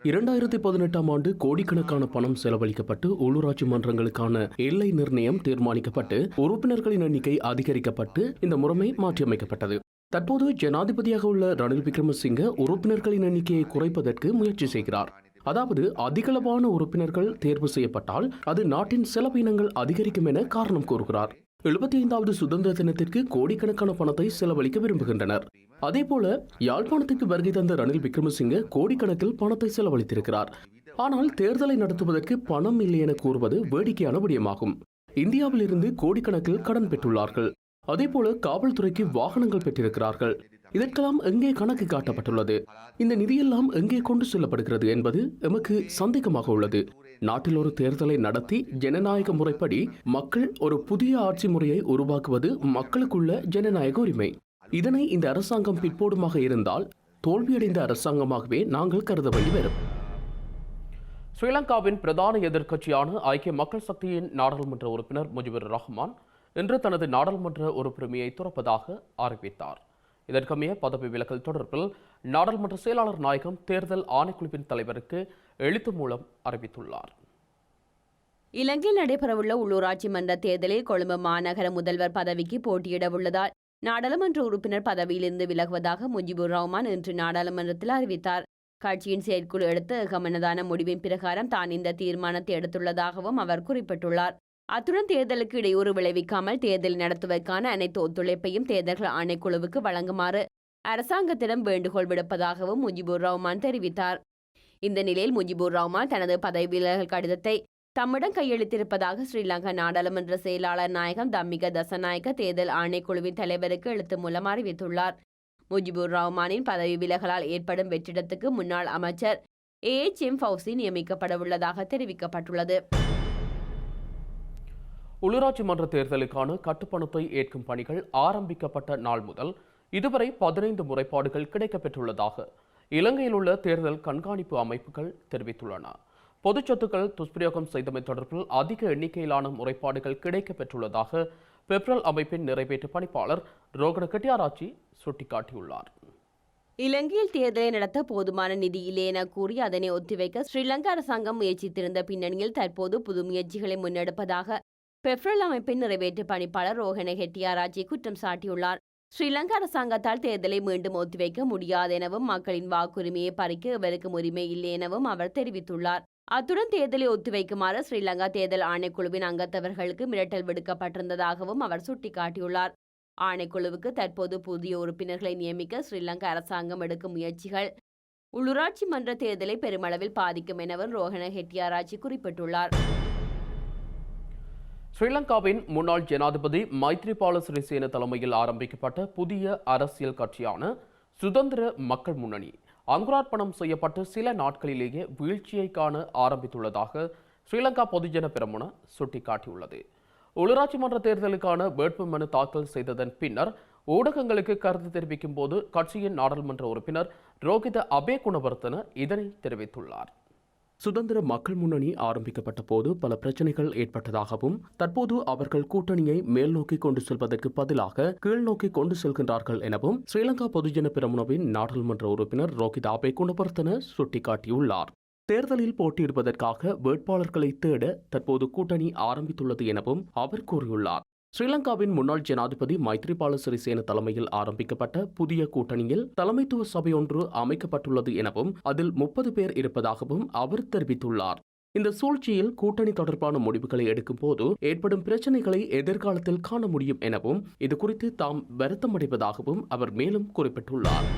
2018ஆம் ஆண்டு கோடிக்கணக்கான பணம் செலவழிக்கப்பட்டு உள்ளூராட்சி மன்றங்களுக்கான எல்லை நிர்ணயம் தீர்மானிக்கப்பட்டு உறுப்பினர்களின் எண்ணிக்கை அதிகரிக்கப்பட்டு இந்த முறைமை மாற்றியமைக்கப்பட்டது. தற்போது ஜனாதிபதியாக உள்ள ரணில் விக்ரமசிங்க உறுப்பினர்களின் எண்ணிக்கையை குறைப்பதற்கு முயற்சி செய்கிறார். அதாவது அதிகளவான உறுப்பினர்கள் தேர்வு செய்யப்பட்டால் அது நாட்டின் செலவினங்கள் அதிகரிக்கும் என காரணம் கூறுகிறார். 75வது சுதந்திர தினத்திற்கு கோடிக்கணக்கான பணத்தை செலவழிக்க விரும்புகின்றனர். அதேபோல யாழ்ப்பாணத்திற்கு வருகை தந்த ரணில் விக்ரமசிங்க கோடிக்கணக்கில் பணத்தை செலவழித்திருக்கிறார். ஆனால் தேர்தலை நடத்துவதற்கு பணம் இல்லை என கூறுவது வேடிக்கையான விடயமாகும். இந்தியாவில் இருந்து கோடிக்கணக்கில் கடன் பெற்றுள்ளார்கள். அதேபோல காவல்துறைக்கு வாகனங்கள் பெற்றிருக்கிறார்கள். இதற்கெல்லாம் எங்கே கணக்கு காட்டப்பட்டுள்ளது? இந்த நிதியெல்லாம் எங்கே கொண்டு செல்லப்படுகிறது என்பது எமக்கு சந்தேகமாக உள்ளது. நாட்டில் ஒரு தேர்தலை நடத்தி ஜனநாயக முறைப்படி மக்கள் ஒரு புதிய ஆட்சி முறையை உருவாக்குவது மக்களுக்குள்ள ஜனநாயக உரிமை. இதனை இந்த அரசாங்கம் பிற்போடுமாக இருந்தால் தோல்வியடைந்த அரசாங்கமாகவே நாங்கள் கருத வேண்டி வரும். ஸ்ரீலங்காவின் பிரதான எதிர்க்கட்சியான ஐக்கிய மக்கள் சக்தியின் நாடாளுமன்ற உறுப்பினர் முஜிபுர் ரஹ்மான் இன்று தனது நாடாளுமன்ற உறுப்புரிமையை துறப்பதாக அறிவித்தார். இதற்கமைய பதவி விலகல் தொடர்பில் நாடாளுமன்ற செயலாளர் நாயகம் தேர்தல் ஆணைக்குழுவின் தலைவருக்கு எழுத்து மூலம் அறிவித்துள்ளார். இலங்கையில் நடைபெறவுள்ள உள்ளூராட்சி மன்ற தேர்தலில் கொழும்பு மாநகர முதல்வர் பதவிக்கு போட்டியிட உள்ளதால் நாடாளுமன்ற உறுப்பினர் பதவியிலிருந்து விலகுவதாக முஜிபுர் ரஹ்மான் இன்று நாடாளுமன்றத்தில் அறிவித்தார். கட்சியின் செயற்குழு எடுத்த ஏகமனதான முடிவின் பிரகாரம் தான் இந்த தீர்மானத்தை எடுத்துள்ளதாகவும் அவர் குறிப்பிட்டுள்ளார். அத்துடன் தேர்தலுக்கு இடையூறு விளைவிக்காமல் தேர்தல் நடத்துவதற்கான அனைத்து ஒத்துழைப்பையும் தேர்தல்கள் ஆணைக்குழுவுக்கு வழங்குமாறு அரசாங்கத்திடம் வேண்டுகோள் விடுப்பதாகவும் முஜிபுர் ரஹ்மான் தெரிவித்தார். இந்த நிலையில் முஜிபுர் ரஹ்மான் தனது பதவி விலகல் கடிதத்தை தம்மிடம் கையெழுத்திருப்பதாக ஸ்ரீலங்கா நாடாளுமன்ற செயலாளர் நாயகம் தம்மிக தசநாயக்க தேர்தல் ஆணைக்குழுவின் தலைவருக்கு எழுத்து மூலம் அறிவித்துள்ளார். முஜிபுர் ரஹ்மானின் பதவி விலகலால் ஏற்படும் வெற்றிடத்துக்கு முன்னாள் அமைச்சர் AHM ஃபௌசி நியமிக்கப்படவுள்ளதாக தெரிவிக்கப்பட்டுள்ளது. உள்ளூராட்சி மன்ற தேர்தலுக்கான கட்டுப்பணத்தை ஏற்கும் பணிகள் ஆரம்பிக்கப்பட்ட நாள் முதல் இதுவரை 15 முறைப்பாடுகள் கிடைக்கப்பெற்றுள்ளதாக இலங்கையில் உள்ள தேர்தல் கண்காணிப்பு அமைப்புகள் தெரிவித்துள்ளன. பொது சொத்துக்கள் துஷ்பிரயோகம் செய்தமை தொடர்பில் அதிக எண்ணிக்கையிலான முறைப்பாடுகள் கிடைக்கப்பெற்றுள்ளதாக பெப்ரல் அமைப்பின் நிறைவேற்று பணிப்பாளர் ரோகண கெட்டியாராச்சி சுட்டிக்காட்டியுள்ளார். இலங்கையில் தேர்தலை நடத்த போதுமான நிதி இல்லை என கூறி அதனை ஒத்திவைக்க ஸ்ரீலங்கா அரசாங்கம் முயற்சித்திருந்த பின்னணியில் தற்போது புது முயற்சிகளை முன்னெடுப்பதாக பெப்ரல் அமைப்பின் நிறைவேற்று பணிப்பாளர் ரோஹண ஹெட்டியாராச்சி குற்றம் சாட்டியுள்ளார். ஸ்ரீலங்கா அரசாங்கத்தால் தேர்தலை மீண்டும் ஒத்திவைக்க முடியாது எனவும் மக்களின் வாக்குரிமையை பறிக்க இவருக்கும் உரிமை இல்லை எனவும் அவர் தெரிவித்துள்ளார். அத்துடன் தேர்தலை ஒத்திவைக்குமாறு ஸ்ரீலங்கா தேர்தல் ஆணைக்குழுவின் அங்கத்தவர்களுக்கு மிரட்டல் விடுக்கப்பட்டிருந்ததாகவும் அவர் சுட்டிக்காட்டியுள்ளார். ஆணைக்குழுவுக்கு தற்போது புதிய உறுப்பினர்களை நியமிக்க ஸ்ரீலங்கா அரசாங்கம் எடுக்கும் முயற்சிகள் உள்ளூராட்சி மன்ற தேர்தலை பெருமளவில் பாதிக்கும் எனவும் ரோஹண ஹெட்டியாராச்சி குறிப்பிட்டுள்ளார். ஸ்ரீலங்காவின் முன்னாள் ஜனாதிபதி மைத்ரிபால சிறிசேன தலைமையில் ஆரம்பிக்கப்பட்ட புதிய அரசியல் கட்சியான சுதந்திர மக்கள் முன்னணி அங்குரார்ப்பணம் செய்யப்பட்டு சில நாட்களிலேயே வீழ்ச்சியை காண ஆரம்பித்துள்ளதாக ஸ்ரீலங்கா பொதுஜன பெரமுன சுட்டிக்காட்டியுள்ளது. உள்ளூராட்சி மன்ற தேர்தலுக்கான வேட்புமனு தாக்கல் செய்ததன் பின்னர் ஊடகங்களுக்கு கருத்து தெரிவிக்கும் போது கட்சியின் நாடாளுமன்ற உறுப்பினர் ரோகித அபே குணவர்த்தன இதனை தெரிவித்துள்ளார். சுதந்திர மக்கள் முன்னணி ஆரம்பிக்கப்பட்ட போது பல பிரச்சனைகள் ஏற்பட்டதாகவும் தற்போது அவர்கள் கூட்டணியை மேல் நோக்கி கொண்டு செல்வதற்கு பதிலாக கீழ் நோக்கி கொண்டு செல்கின்றார்கள் எனவும் ஸ்ரீலங்கா பொதுஜன பெரமுனவின் நாடாளுமன்ற உறுப்பினர் ரோகித அபே குணவர்த்தன சுட்டிக்காட்டியுள்ளார். தேர்தலில் போட்டியிடுவதற்காக வேட்பாளர்களை தேட தற்போது கூட்டணி ஆரம்பித்துள்ளது எனவும் அவர் கூறியுள்ளார். ஸ்ரீலங்காவின் முன்னாள் ஜனாதிபதி மைத்ரிபால சிறிசேன தலைமையில் ஆரம்பிக்கப்பட்ட புதிய கூட்டணியில் தலைமைத்துவ சபை ஒன்று அமைக்கப்பட்டுள்ளது எனவும் அதில் 30 பேர் இருப்பதாகவும் அவர் தெரிவித்துள்ளார். இந்த சூழ்ச்சியில் கூட்டணி தொடர்பான முடிவுகளை எடுக்கும் போது ஏற்படும் பிரச்சனைகளை எதிர்காலத்தில் காண முடியும் எனவும் இது குறித்து தாம் வருத்தமடைவதாகவும் அவர் மேலும் குறிப்பிட்டுள்ளார்.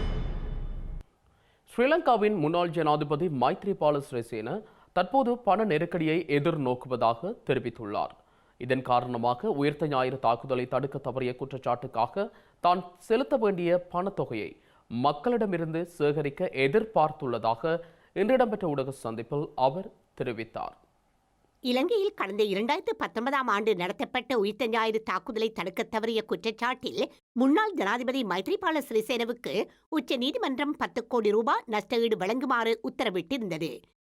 ஸ்ரீலங்காவின் முன்னாள் ஜனாதிபதி மைத்ரிபால சிறிசேன தற்போது பண நெருக்கடியை எதிர்நோக்குவதாக தெரிவித்துள்ளார். இதன் காரணமாக உயிர்த்த ஞாயிறு தாக்குதலை தடுக்க தவறிய குற்றச்சாட்டுக்காக தான் செலுத்த வேண்டிய பணத்தொகையை மக்களிடமிருந்து சேகரிக்க எதிர்பார்த்துள்ளதாக இன்று இடம்பெற்ற ஊடக சந்திப்பில் அவர் தெரிவித்தார். இலங்கையில் கடந்த 2019ஆம் ஆண்டு நடத்தப்பட்ட உயிர்த்த ஞாயிறு தாக்குதலை தடுக்க தவறிய குற்றச்சாட்டில் முன்னாள் ஜனாதிபதி மைத்ரிபால சிறிசேனவுக்கு உச்ச நீதிமன்றம் 10 கோடி ரூபாய் நஷ்டஈடு வழங்குமாறு உத்தரவிட்டிருந்தது.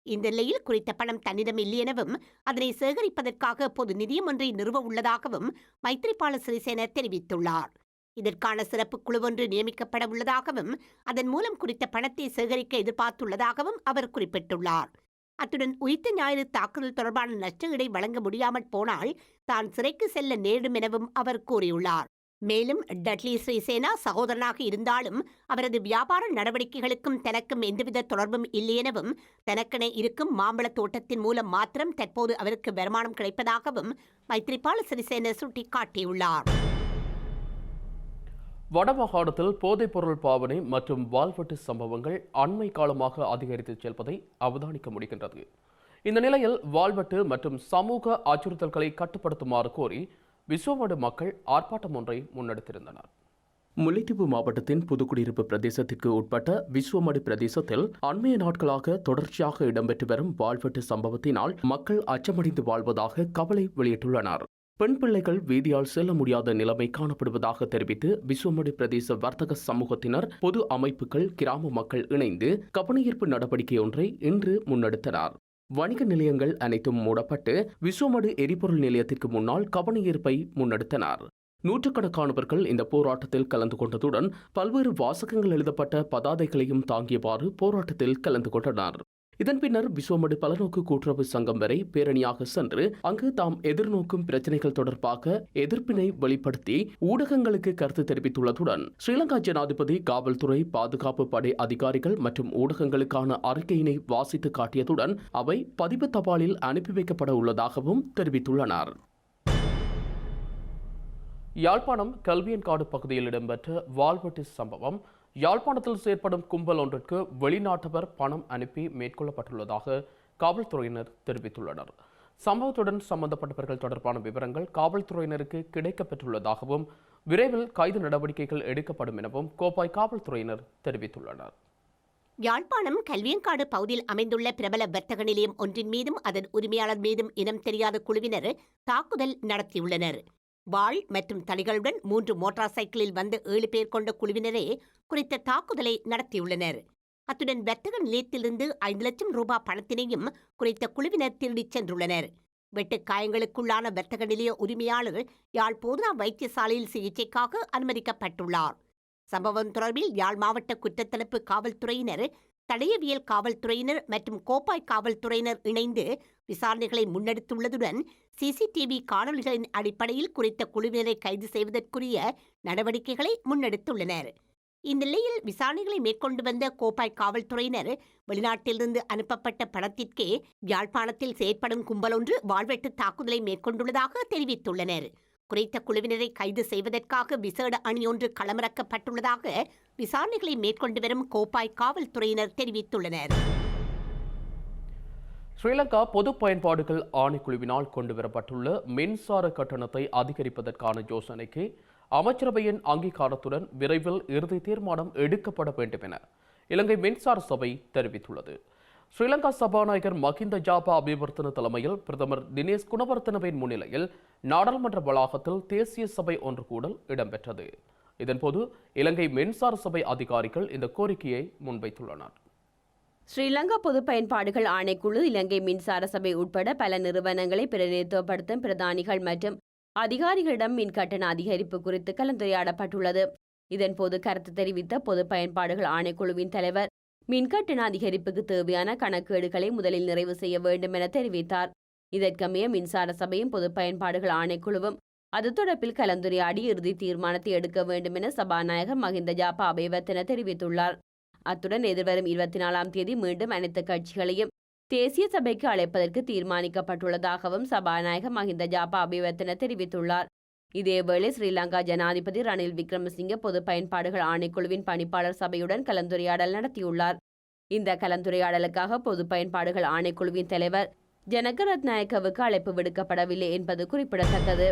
இந்த நிலையில் குறித்த பணம் தன்னிடம் இல்லை எனவும் அதனை சேகரிப்பதற்காக பொது நிதியம் ஒன்றை நிறுவ உள்ளதாகவும் மைத்ரிபால சிறிசேன தெரிவித்துள்ளார். இதற்கான சிறப்பு குழு ஒன்று நியமிக்கப்பட உள்ளதாகவும் அதன் மூலம் குறித்த பணத்தை சேகரிக்க எதிர்பார்த்துள்ளதாகவும் அவர் குறிப்பிட்டுள்ளார். அத்துடன் உயிர்த்த ஞாயிறு தாக்குதல் தொடர்பான நஷ்டஈடை வழங்க முடியாமற் போனால் தான் சிறைக்கு செல்ல நேரிடும் எனவும் அவர் கூறியுள்ளார். மேலும் டட்லி ஸ்ரீசேனா சகோதரனாக இருந்தாலும் அவரது வியாபார நடவடிக்கைகளுக்கும் தனக்கும் எந்தவித தொடர்பும் இல்லை எனவும் தனக்கென இருக்கும் மாம்பழ தோட்டத்தின் மூலம் மாத்திரம் தற்போது அவருக்கு வருமானம் கிடைப்பதாகவும் மைத்ரிபால சிறிசேன சுட்டிக்காட்டியுள்ளார். வடமாகாணத்தில் போதைப்பொருள் பாவனை மற்றும் வாள்வெட்டு சம்பவங்கள் அண்மை காலமாக அதிகரித்து செல்வதை அவதானிக்க முடிகின்றது. இந்த நிலையில் வாள்வெட்டு மற்றும் சமூக அச்சுறுத்தல்களை கட்டுப்படுத்துமாறு கோரி விஸ்வமடு மக்கள் ஆர்ப்பாட்டம் ஒன்றை முன்னெடுத்திருந்தனர். முல்லைத்தீவு மாவட்டத்தின் புதுக்குடியிருப்பு பிரதேசத்திற்கு உட்பட்ட விஸ்வமடு பிரதேசத்தில் அண்மைய நாட்களாக தொடர்ச்சியாக இடம்பெற்று வரும் வாழ்வெட்டு சம்பவத்தினால் மக்கள் அச்சமடைந்து வாழ்வதாக கவலை வெளியிட்டுள்ளனர். பெண் பிள்ளைகள் வீதியால் செல்ல முடியாத நிலைமை காணப்படுவதாக தெரிவித்து விஸ்வமடு பிரதேச வர்த்தக சமூகத்தினர், பொது அமைப்புகள், கிராம மக்கள் இணைந்து கவனஈர்ப்பு நடவடிக்கை ஒன்றை இன்று முன்னெடுத்தனர். வணிக நிலையங்கள் அனைத்தும் மூடப்பட்டு விஸ்வமடு எரிபொருள் நிலையத்திற்கு முன்னால் கவனஈர்ப்பை முன்னெடுத்தனர். நூற்றுக்கணக்கானவர்கள் இந்த போராட்டத்தில் கலந்து கொண்டதுடன் பல்வேறு வாசகங்கள் எழுதப்பட்ட பதாதைகளையும் தாங்கியவாறு போராட்டத்தில் கலந்து கொண்டனர். இதன் பின்னர் விஸ்வமடு பலநோக்கு கூட்டுறவு சங்கம் வரை பேரணியாக சென்று அங்கு தாம் எதிர்நோக்கும் பிரச்சினைகள் தொடர்பாக எதிர்ப்பினை வெளிப்படுத்தி ஊடகங்களுக்கு கருத்து தெரிவித்துள்ளதுடன் ஸ்ரீலங்கா ஜனாதிபதி, காவல்துறை, பாதுகாப்பு படை அதிகாரிகள் மற்றும் ஊடகங்களுக்கான அறிக்கையினை வாசித்து காட்டியதுடன் அவை பதிவு தபாலில் அனுப்பி வைக்கப்பட உள்ளதாகவும் தெரிவித்துள்ளனர். யாழ்ப்பாணம் கல்வியன்காடு பகுதியில் இடம்பெற்ற வாழ்வெட்டு சம்பவம் யாழ்ப்பாணத்தில் செயற்படும் கும்பல் ஒன்றிற்கு வெளிநாட்டவர் பணம் அனுப்பி மேற்கொள்ளப்பட்டுள்ளதாக காவல்துறையினர் தெரிவித்துள்ளனர். சம்பவத்துடன் சம்பந்தப்பட்டவர்கள் தொடர்பான விவரங்கள் காவல்துறையினருக்கு கிடைக்கப்பெற்றுள்ளதாகவும் விரைவில் கைது நடவடிக்கைகள் எடுக்கப்படும் எனவும் கோப்பாய் காவல்துறையினர் தெரிவித்துள்ளனர். யாழ்ப்பாணம் கல்வியன்காடு பகுதியில் அமைந்துள்ள பிரபல வர்த்தக நிலையம் ஒன்றின் மீதும் அதன் உரிமையாளர் மீதும் இனம் தெரியாத குழுவினர் தாக்குதல் நடத்தியுள்ளனர். வாள் மற்றும் தடிகளுடன் 3 மோட்டார் சைக்கிளில் வந்த 7 பேர் கொண்ட குழுவினரே குறித்த தாக்குதலை நடத்தியுள்ளனர். அத்துடன் வர்த்தக நிலையத்திலிருந்து 5 லட்சம் ரூபாய் பணத்தினையும் குறித்த குழுவினர் திருடிச் சென்றுள்ளனர். வெட்டுக்காயங்களுக்குள்ளான வர்த்தக நிலைய உரிமையாளர் யாழ் போதனா வைத்தியசாலையில் சிகிச்சைக்காக அனுமதிக்கப்பட்டுள்ளார். சம்பவம் தொடர்பில் யாழ் மாவட்ட குற்றத்தடுப்பு காவல்துறையினர், தடயவியல் காவல்துறையினர் மற்றும் கோப்பாய் காவல்துறையினர் இணைந்து விசாரணைகளை முன்னெடுத்துள்ளதுடன் சிசிடிவி காணொலிகளின் அடிப்படையில் குறித்த குழுவினரை கைது செய்வதற்குரிய நடவடிக்கைகளை முன்னெடுத்துள்ளனர். இந்நிலையில் விசாரணைகளை மேற்கொண்டு வந்த கோப்பாய் காவல்துறையினர் வெளிநாட்டிலிருந்து அனுப்பப்பட்ட பணத்திற்கே யாழ்ப்பாணத்தில் செயற்படும் கும்பலொன்று வாழ்வெட்டு தாக்குதலை மேற்கொண்டுள்ளதாக தெரிவித்துள்ளனர். குறித்த குழுவினரை கைது செய்வதற்காக விசேட அணியொன்று களமிறக்கப்பட்டுள்ளதாக விசாரணைகளை மேற்கொண்டு வரும் கோப்பாய் காவல்துறையினர் தெரிவித்துள்ளனர். ஸ்ரீலங்கா பொது பயன்பாடுகள் ஆணைக்குழுவினால் கொண்டுவரப்பட்டுள்ள மின்சார கட்டணத்தை அதிகரிப்பதற்கான யோசனைக்கு அமைச்சரவையின் அங்கீகாரத்துடன் விரைவில் இறுதி தீர்மானம் எடுக்கப்பட வேண்டும் என இலங்கை மின்சார சபை தெரிவித்துள்ளது. ஸ்ரீலங்கா சபாநாயகர் மஹிந்த ஜாபா அபிவர்த்தன தலைமையில் பிரதமர் தினேஷ் குணவர்த்தனவின் முன்னிலையில் நாடாளுமன்ற வளாகத்தில் தேசிய சபை ஒன்று கூடல் இடம்பெற்றது. இதன்போது இலங்கை மின்சார சபை அதிகாரிகள் இந்த கோரிக்கையை முன்வைத்துள்ளனர். ஸ்ரீலங்கா பொது பயன்பாடுகள் ஆணைக்குழு இலங்கை மின்சார சபை உட்பட பல நிறுவனங்களை பிரதிநிதித்துவப்படுத்தும் பிரதானிகள் மற்றும் அதிகாரிகளிடம் மின் கட்டண அதிகரிப்பு குறித்து கலந்துரையாடப்பட்டுள்ளது. இதன்போது கருத்து தெரிவித்த பொது பயன்பாடுகள் ஆணைக்குழுவின் தலைவர் மின்கட்டண அதிகரிப்புக்கு தேவையான கணக்கீடுகளை முதலில் நிறைவு செய்ய வேண்டும் என தெரிவித்தார். இதற்கமைய மின்சார சபையும் பொது பயன்பாடுகள் ஆணைக்குழுவும் அது தொடர்பில் கலந்துரையாடி இறுதி தீர்மானத்தை எடுக்க வேண்டும் என சபாநாயகர் மஹிந்த ஜாபா அபிவர்த்தன தெரிவித்துள்ளார். அத்துடன் எதிர்வரும் 24ஆம் தேதி மீண்டும் அனைத்து கட்சிகளையும் தேசிய சபைக்கு அழைப்பதற்கு தீர்மானிக்கப்பட்டுள்ளதாகவும் சபாநாயகர் மஹிந்த ஜாபா அபிவர்த்தன தெரிவித்துள்ளார். இதேவேளை ஸ்ரீலங்கா ஜனாதிபதி ரணில் விக்ரமசிங்க பொது பயன்பாடுகள் ஆணைக்குழுவின் பணிப்பாளர் சபையுடன் கலந்துரையாடல் நடத்தியுள்ளார். இந்த கலந்துரையாடலுக்காக பொது பயன்பாடுகள் ஆணைக்குழுவின் தலைவர் ஜனக ரத்நாயக்கவுக்கு அழைப்பு விடுக்கப்படவில்லை என்பது குறிப்பிடத்தக்கது.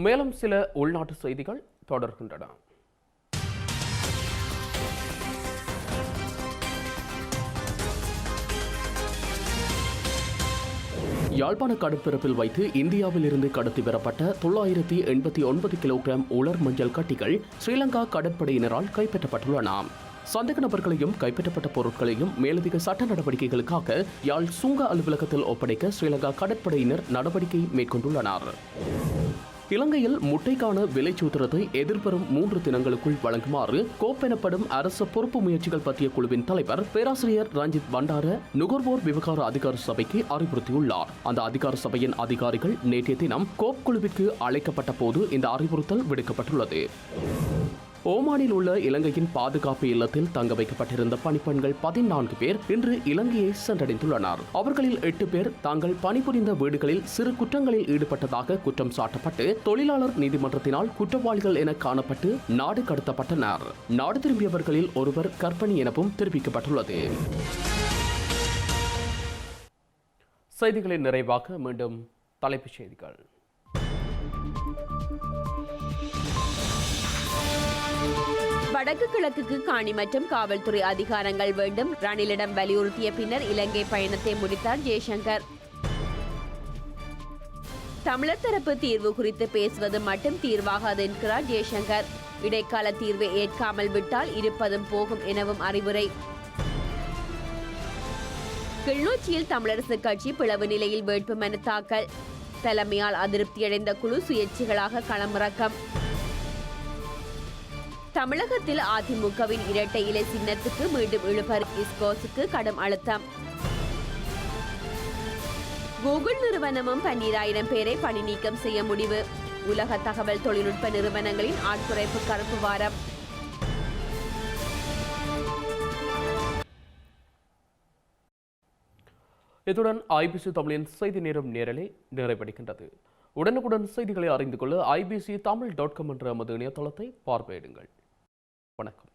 மேலும் சில உள்நாட்டு செய்திகள் தொடர்கின்றன. யாழ்ப்பாண கடற்பரப்பில் வைத்து இந்தியாவில் இருந்து கடத்தி வரப்பட்ட 989 கிலோகிராம் உலர் மஞ்சள் கட்டிகள் ஸ்ரீலங்கா கடற்படையினரால் கைப்பற்றப்பட்டுள்ளன. சந்தேக நபர்களையும் கைப்பற்றப்பட்ட பொருட்களையும் மேலதிக சட்ட நடவடிக்கைகளுக்காக யாழ் சுங்க அலுவலகத்தில் ஒப்படைக்க ஸ்ரீலங்கா கடற்படையினர் நடவடிக்கை மேற்கொண்டுள்ளனர். இலங்கையில் முட்டைக்கான விலைச்சூத்திரத்தை எதிர்வரும் 3 தினங்களுக்குள் வழங்குமாறு கோப் எனப்படும் அரச பொறுப்பு முயற்சிகள் பற்றிய குழுவின் தலைவர் பேராசிரியர் ரஞ்சித் பண்டார நுகர்வோர் விவகார அதிகார சபைக்கு அறிவுறுத்தியுள்ளார். அந்த அதிகார சபையின் அதிகாரிகள் நேற்றைய தினம் கோப் குழுவிற்கு அழைக்கப்பட்ட போது இந்த அறிவுறுத்தல் விடுக்கப்பட்டுள்ளது. ஓமானில் உள்ள இலங்கையின் பாதுகாப்பு இல்லத்தில் தங்க வைக்கப்பட்டிருந்த பணிப்பெண்கள் 14 பேர் இன்று இலங்கையை சென்றடைந்துள்ளனர். அவர்களில் 8 பேர் தாங்கள் பணிபுரிந்த வீடுகளில் சிறு குற்றங்களில் ஈடுபட்டதாக குற்றம் சாட்டப்பட்டு தொழிலாளர் நீதிமன்றத்தினால் குற்றவாளிகள் என காணப்பட்டு நாடு கடத்தப்பட்டனர். நாடு திரும்பியவர்களில் ஒருவர் கர்ப்பிணி எனவும் தெரிவிக்கப்பட்டுள்ளது. செய்திகளின் நிறைவாக மீண்டும் தலைப்புச் செய்திகள். வடக்கு கிழக்குக்கு காணி மற்றும் காவல்துறை அதிகாரங்கள் வேண்டும், ரணிலிடம் வலியுறுத்திய பின்னர் இலங்கை பயணத்தை முடித்தார் ஜெய்சங்கர். தமிழர் தரப்பு தீர்வு குறித்து பேசுவது மட்டும் தீர்வாகாது என்கிறார் ஜெய்சங்கர். இடைக்கால தீர்வை ஏற்காமல் விட்டால் இருப்பதும் போகும் எனவும் அறிவுரை. கிளிநொச்சியில் தமிழரசு கட்சி பிளவு நிலையில் வேட்புமனு தாக்கல். தலைமையால் அதிருப்தியடைந்த குழு சுயேட்சைகளாக களமிறக்கம். தமிழகத்தில் அதிமுகவின் இரட்டை இலை சின்னத்துக்கு மீண்டும் இழுபறி, இஸ்கோஸுக்கு கடும் அழுத்தம். கூகுள் நிறுவனமும் 12,000 பேரை பணி நீக்கம் செய்ய முடிவு. உலக தகவல் தொழில்நுட்ப நிறுவனங்களின் ஆட்குறைப்பு கருப்பு வாரம். இத்துடன் ஐபிசி தமிழின் செய்தி நேரம் நேரலை நிறைவடைகின்றது. உடனுக்குடன் செய்திகளை அறிந்து கொள்ள ibctamil.com என்ற நமது இணையதளத்தை பார்வையிடுங்கள். வணக்கம்.